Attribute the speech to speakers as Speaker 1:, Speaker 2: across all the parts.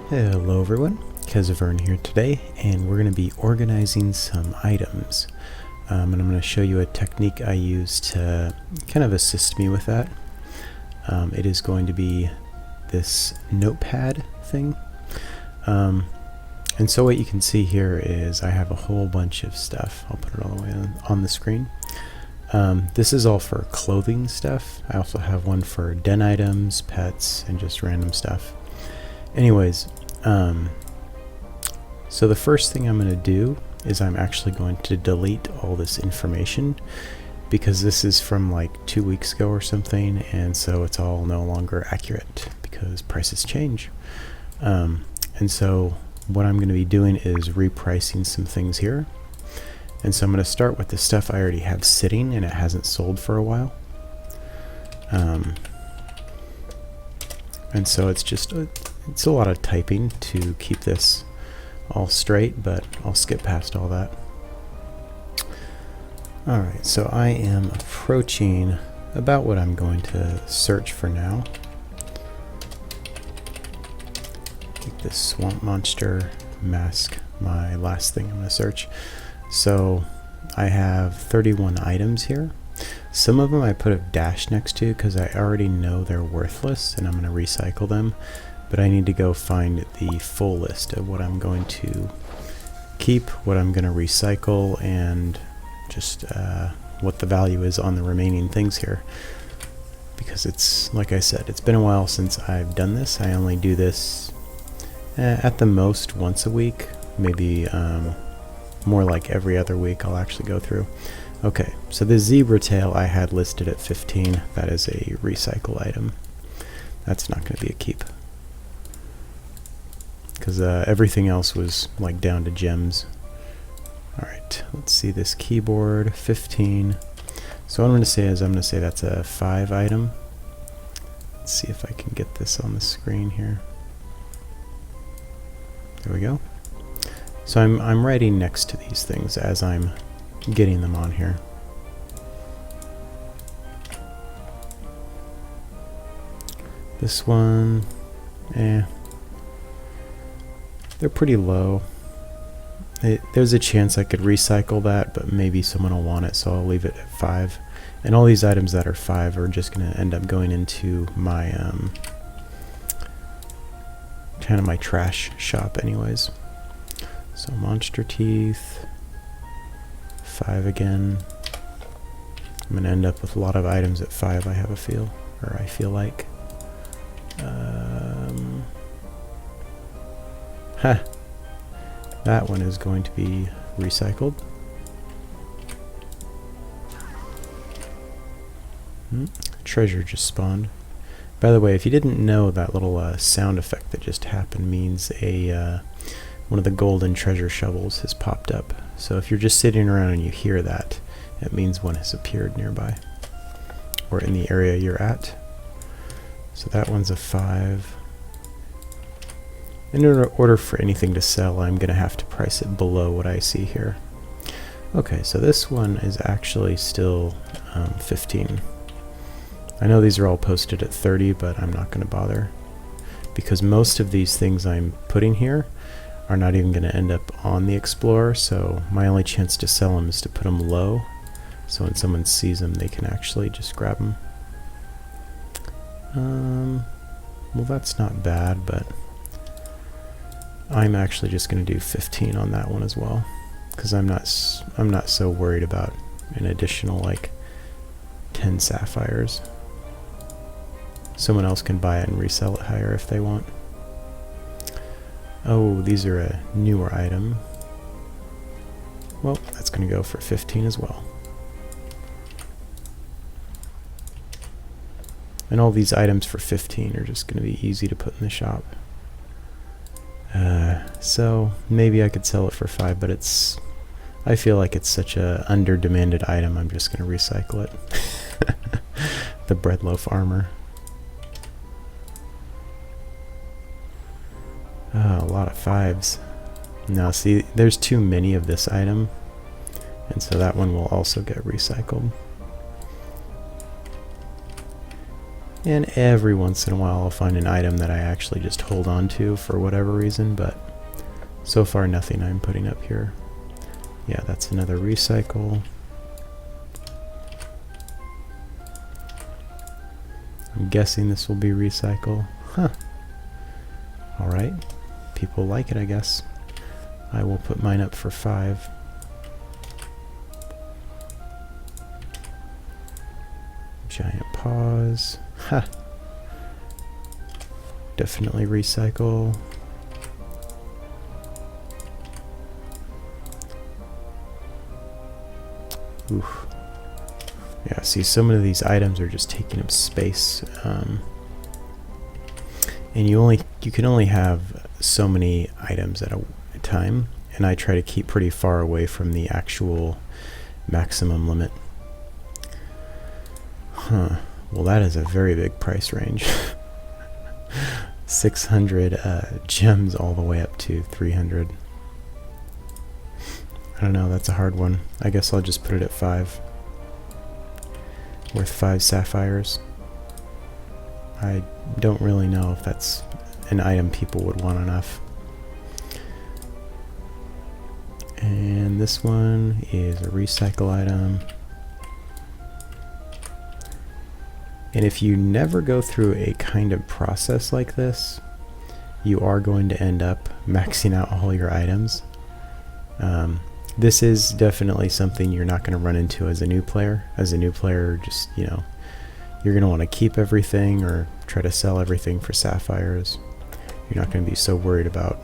Speaker 1: Hello everyone, Kezavern here today, and we're going to be organizing some items. And I'm going to show you a technique I use to kind of assist me with that. It is going to be this notepad thing. And so what you can see here is I have a whole bunch of stuff. I'll put it all the way on the screen. This is all for clothing stuff. I also have one for den items, pets, and just random stuff. Anyways, so the first thing I'm going to do is I'm actually going to delete all this information because this is from like 2 weeks ago or something, and so it's all no longer accurate because prices change. And so what I'm going to be doing is repricing some things here. And so I'm going to start with the stuff I already have sitting and it hasn't sold for a while. And so it's a lot of typing to keep this all straight, but I'll skip past all that. Alright, so I am approaching about what I'm going to search for now. Take this swamp monster mask, my last thing I'm going to search. So I have 31 items here. Some of them I put a dash next to because I already know they're worthless and I'm going to recycle them. But I need to go find the full list of what I'm going to keep, what I'm going to recycle, and just what the value is on the remaining things here. Because it's, like I said, it's been a while since I've done this. I only do this at the most once a week, maybe more like every other week I'll actually go through. Okay, so the zebra tail I had listed at 15. That is a recycle item. That's not going to be a keep. Because everything else was like down to gems. Alright, let's see this keyboard, 15. So what I'm going to say is I'm going to say that's a 5 item. Let's see if I can get this on the screen here. There we go. So I'm writing next to these things as I'm getting them on here. This one, they're pretty low. There's a chance I could recycle that, but maybe someone will want it, so I'll leave it at 5. And all these items that are 5 are just going to end up going into my kind of my trash shop anyways. So monster teeth, 5 again. I'm going to end up with a lot of items at 5, I have a feel, or I feel like. That one is going to be recycled. Treasure just spawned. By the way, if you didn't know, that little sound effect that just happened means one of the golden treasure shovels has popped up. So if you're just sitting around and you hear that, it means one has appeared nearby or in the area you're at. So that one's a 5. In order for anything to sell, I'm going to have to price it below what I see here. Okay, so this one is actually still 15. I know these are all posted at 30, but I'm not going to bother. Because most of these things I'm putting here are not even going to end up on the Explorer, so my only chance to sell them is to put them low. So when someone sees them, they can actually just grab them. Well, that's not bad, but I'm actually just going to do 15 on that one as well, because I'm not so worried about an additional like 10 sapphires. Someone else can buy it and resell it higher if they want. Oh, these are a newer item. Well, that's going to go for 15 as well. And all these items for 15 are just going to be easy to put in the shop. So maybe I could sell it for 5, but I feel like it's such a under-demanded item, I'm just going to recycle it. The bread loaf armor. Oh, a lot of 5s. Now see, there's too many of this item, and so that one will also get recycled. And every once in a while I'll find an item that I actually just hold on to for whatever reason, but so far nothing I'm putting up here. Yeah, that's another recycle. I'm guessing this will be recycle. Huh. Alright. People like it, I guess. I will put mine up for 5. Giant paws. Ha! Definitely recycle. Oof. Yeah, see, so many of these items are just taking up space. And you can only have so many items at a time, and I try to keep pretty far away from the actual maximum limit. Huh. Well, that is a very big price range. 600 gems all the way up to 300. I don't know, that's a hard one. I guess I'll just put it at 5. Worth 5 sapphires. I don't really know if that's an item people would want enough. And this one is a recycle item. And if you never go through a kind of process like this, you are going to end up maxing out all your items. This is definitely something you're not going to run into as a new player. As a new player, just, you know, you're going to want to keep everything or try to sell everything for sapphires. You're not going to be so worried about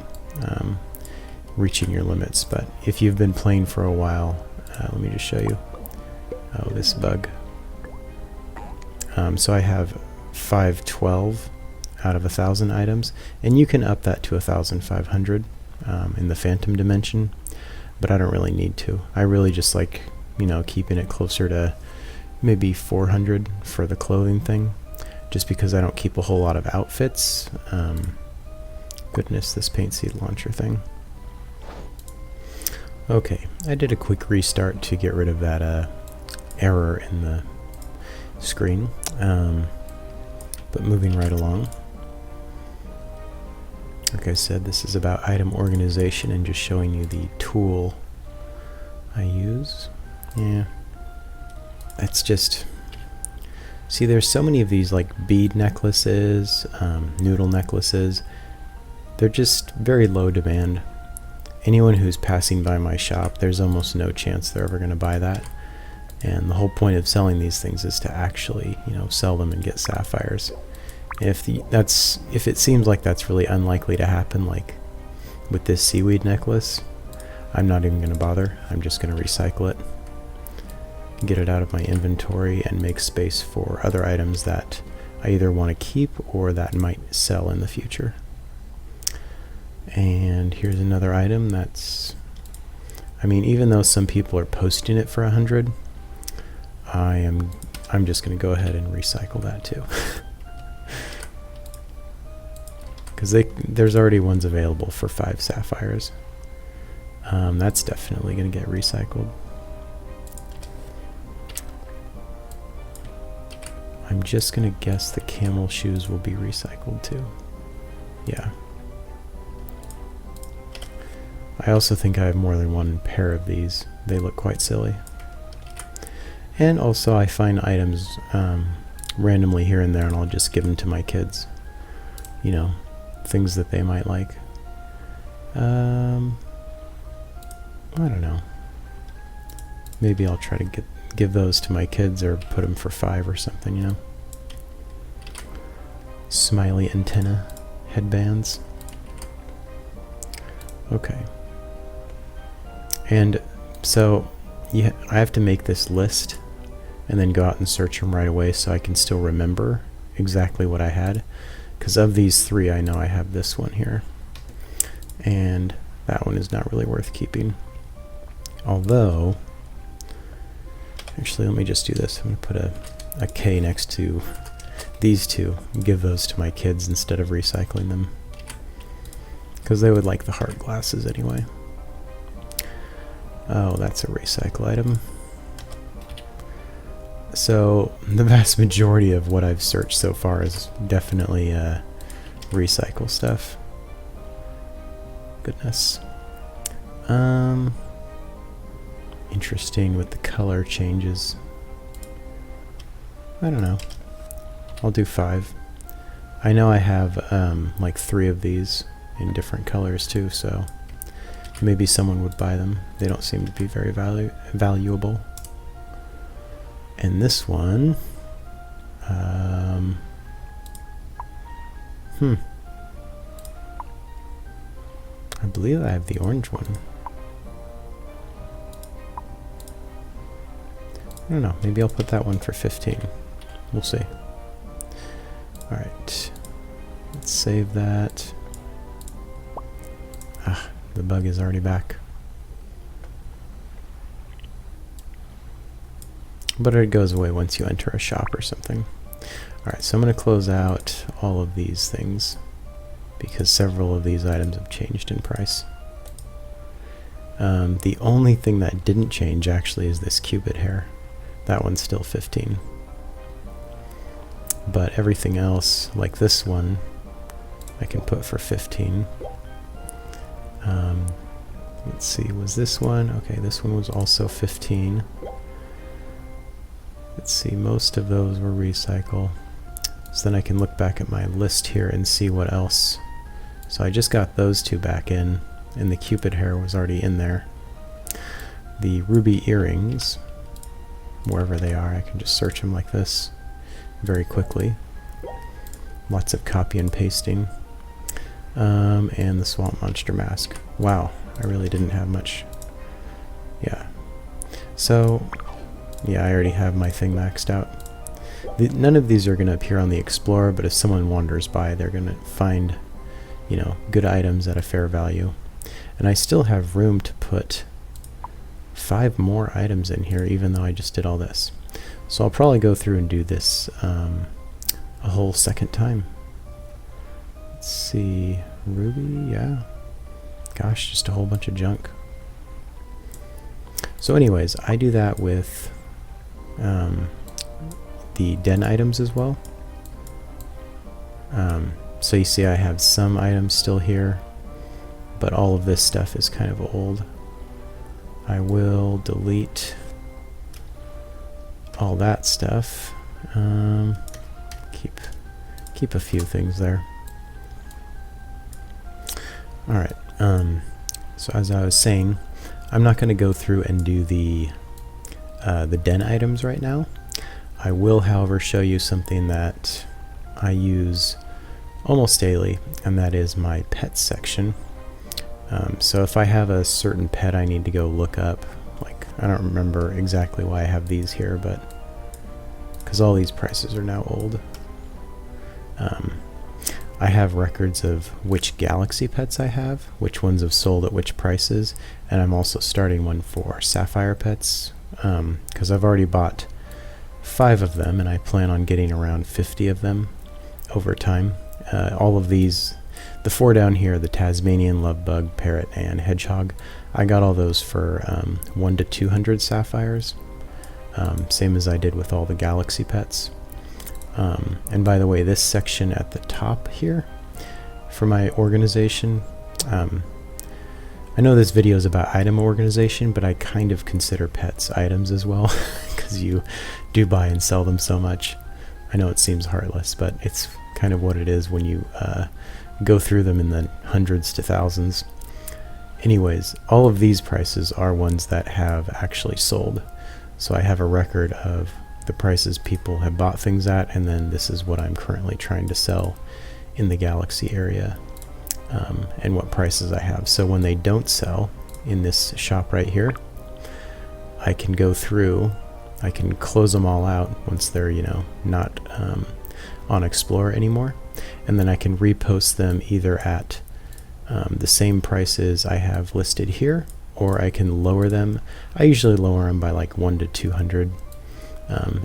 Speaker 1: reaching your limits. But if you've been playing for a while, let me just show you. Oh, this bug. So I have 512 out of 1,000 items, and you can up that to 1,500 in the Phantom dimension, but I don't really need to. I really just like, you know, keeping it closer to maybe 400 for the clothing thing, just because I don't keep a whole lot of outfits. Goodness, this paint seed launcher thing. Okay, I did a quick restart to get rid of that error in the screen, but moving right along. Like I said, this is about item organization and just showing you the tool I use. Yeah, it's just, see, there's so many of these like bead necklaces, noodle necklaces. They're just very low demand. Anyone who's passing by my shop, there's almost no chance they're ever going to buy that. And the whole point of selling these things is to actually, you know, sell them and get sapphires. If it seems like that's really unlikely to happen, like with this seaweed necklace, I'm not even going to bother. I'm just going to recycle it, get it out of my inventory, and make space for other items that I either want to keep or that might sell in the future. And here's another item that's, I mean, even though some people are posting it for 100, I'm just going to go ahead and recycle that too. Because there's already ones available for 5 sapphires. That's definitely going to get recycled. I'm just going to guess the camel shoes will be recycled too. Yeah. I also think I have more than one pair of these. They look quite silly. And also I find items randomly here and there, and I'll just give them to my kids. You know, things that they might like. I don't know. Maybe I'll try to give those to my kids or put them for 5 or something, you know. Smiley antenna headbands. Okay. And so I have to make this list and then go out and search them right away so I can still remember exactly what I had. Because of these 3, I know I have this one here. And that one is not really worth keeping. Although, actually, let me just do this. I'm going to put a K next to these 2 and give those to my kids instead of recycling them. Because they would like the heart glasses anyway. Oh, that's a recycle item. So the vast majority of what I've searched so far is definitely recycle stuff. Goodness. Interesting with the color changes. I don't know. I'll do 5. I know I have like 3 of these in different colors too, so maybe someone would buy them. They don't seem to be very valuable. And this one, I believe I have the orange one. I don't know, maybe I'll put that one for 15. We'll see. Alright, let's save that. Ah, the bug is already back. But it goes away once you enter a shop or something. Alright, so I'm going to close out all of these things because several of these items have changed in price. The only thing that didn't change actually is this cupid hair. That one's still 15. But everything else, like this one, I can put for 15. Let's see, was this one? Okay, this one was also 15. Let's see, most of those were recycle. So then I can look back at my list here and see what else. So I just got those 2 back in, and the cupid hair was already in there. The ruby earrings, wherever they are, I can just search them like this very quickly. Lots of copy and pasting. And the swamp monster mask. Wow, I really didn't have much. Yeah. So, yeah, I already have my thing maxed out. None of these are going to appear on the Explorer, but if someone wanders by, they're going to find, you know, good items at a fair value. And I still have room to put 5 more items in here, even though I just did all this. So I'll probably go through and do this a whole second time. Let's see, ruby, yeah. Gosh, just a whole bunch of junk. So anyways, I do that with the den items as well. So you see I have some items still here, but all of this stuff is kind of old. I will delete all that stuff. Keep a few things there. Alright, so as I was saying, I'm not going to go through and do the den items right now. I will, however, show you something that I use almost daily, and that is my pets section. So if I have a certain pet I need to go look up, like, I don't remember exactly why I have these here, but because all these prices are now old. I have records of which galaxy pets I have, which ones have sold at which prices, and I'm also starting one for sapphire pets, because I've already bought 5 of them, and I plan on getting around 50 of them over time. All of these, the 4 down here, the Tasmanian, lovebug, parrot, and hedgehog, I got all those for 1 to 200 sapphires, same as I did with all the galaxy pets. And by the way, this section at the top here for my organization, I know this video is about item organization, but I kind of consider pets items as well because you do buy and sell them so much. I know it seems heartless, but it's kind of what it is when you go through them in the hundreds to thousands. Anyways, all of these prices are ones that have actually sold. So I have a record of the prices people have bought things at, and then this is what I'm currently trying to sell in the Galaxy area, and what prices I have. So when they don't sell in this shop right here, I can go through, I can close them all out once they're, you know, not on Explorer anymore, and then I can repost them either at the same prices I have listed here, or I can lower them. I usually lower them by like 1 to 200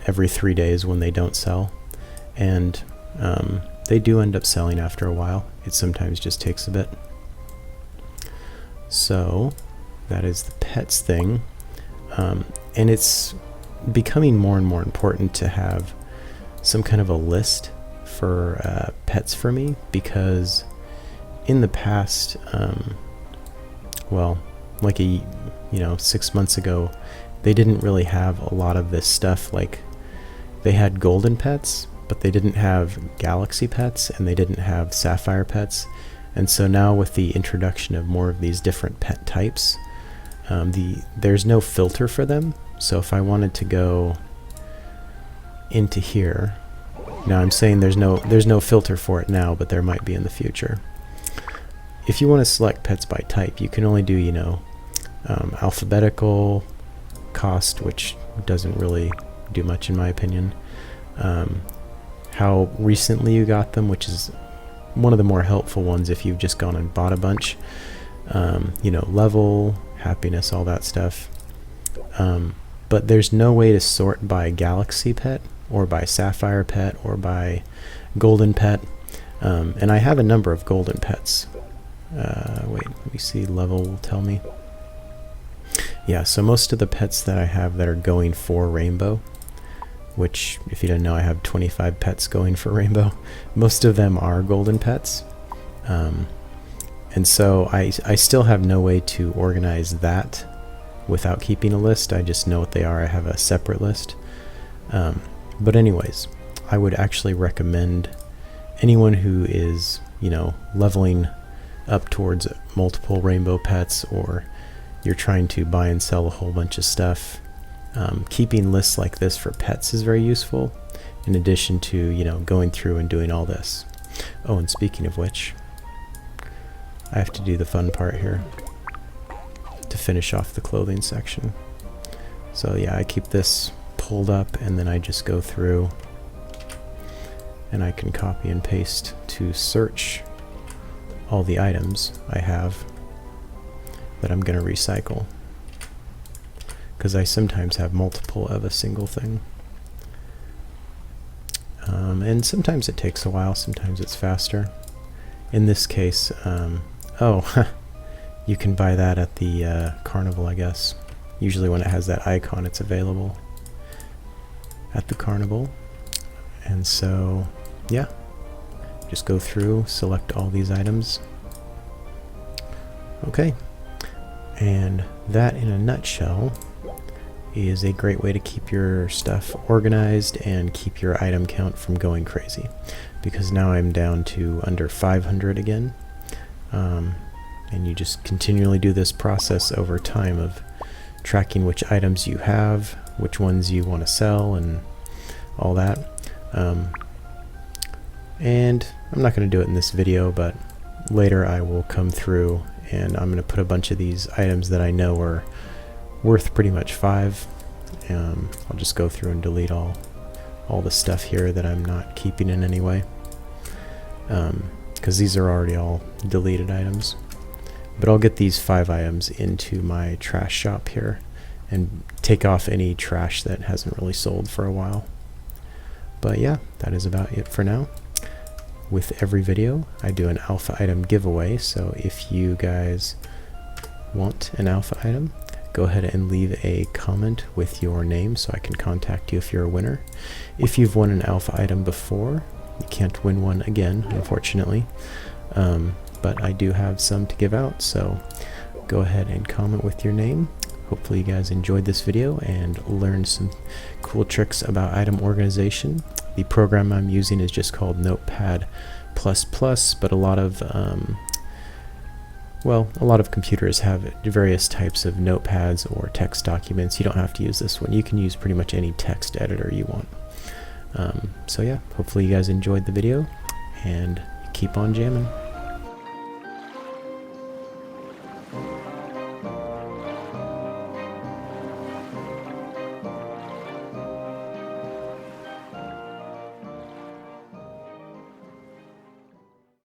Speaker 1: every 3 days when they don't sell, and they do end up selling after a while. It sometimes just takes a bit. So that is the pets thing, and it's becoming more and more important to have some kind of a list for pets for me, because in the past, well, like 6 months ago, they didn't really have a lot of this stuff. Like, they had golden pets, but they didn't have galaxy pets, and they didn't have sapphire pets. And so now with the introduction of more of these different pet types, there's no filter for them. So if I wanted to go into here, now I'm saying there's no filter for it now, but there might be in the future. If you want to select pets by type, you can only do, alphabetical, cost, which doesn't really do much in my opinion, how recently you got them, which is one of the more helpful ones if you've just gone and bought a bunch, level, happiness, all that stuff. But there's no way to sort by galaxy pet, or by sapphire pet, or by golden pet. And I have a number of golden pets. Wait, let me see, level will tell me. Yeah, so most of the pets that I have that are going for rainbow, which, if you didn't know, I have 25 pets going for rainbow. Most of them are golden pets. And so I still have no way to organize that without keeping a list. I just know what they are. I have a separate list. But anyways, I would actually recommend anyone who is, leveling up towards multiple rainbow pets, or you're trying to buy and sell a whole bunch of stuff, keeping lists like this for pets is very useful, in addition to, going through and doing all this. Oh, and speaking of which, I have to do the fun part here to finish off the clothing section. So yeah, I keep this pulled up, and then I just go through and I can copy and paste to search all the items I have that I'm going to recycle, because I sometimes have multiple of a single thing. And sometimes it takes a while, sometimes it's faster. In this case, you can buy that at the carnival, I guess. Usually when it has that icon, it's available at the carnival. And so, yeah, just go through, select all these items. Okay, and that in a nutshell is a great way to keep your stuff organized and keep your item count from going crazy, because now I'm down to under 500 again. And you just continually do this process over time of tracking which items you have, which ones you want to sell, and all that. And I'm not going to do it in this video, but later I will come through and I'm going to put a bunch of these items that I know are worth pretty much 5. I'll just go through and delete all the stuff here that I'm not keeping in any way, because these are already all deleted items. But I'll get these 5 items into my trash shop here and take off any trash that hasn't really sold for a while. But yeah, that is about it for now. With every video, I do an alpha item giveaway, so if you guys want an alpha item, go ahead and leave a comment with your name so I can contact you if you're a winner. If you've won an alpha item before, you can't win one again, unfortunately. But I do have some to give out, so go ahead and comment with your name. Hopefully you guys enjoyed this video and learned some cool tricks about item organization. The program I'm using is just called Notepad++, but a lot of computers have various types of notepads or text documents. You don't have to use this one. You can use pretty much any text editor you want. So yeah, hopefully you guys enjoyed the video, and keep on jamming.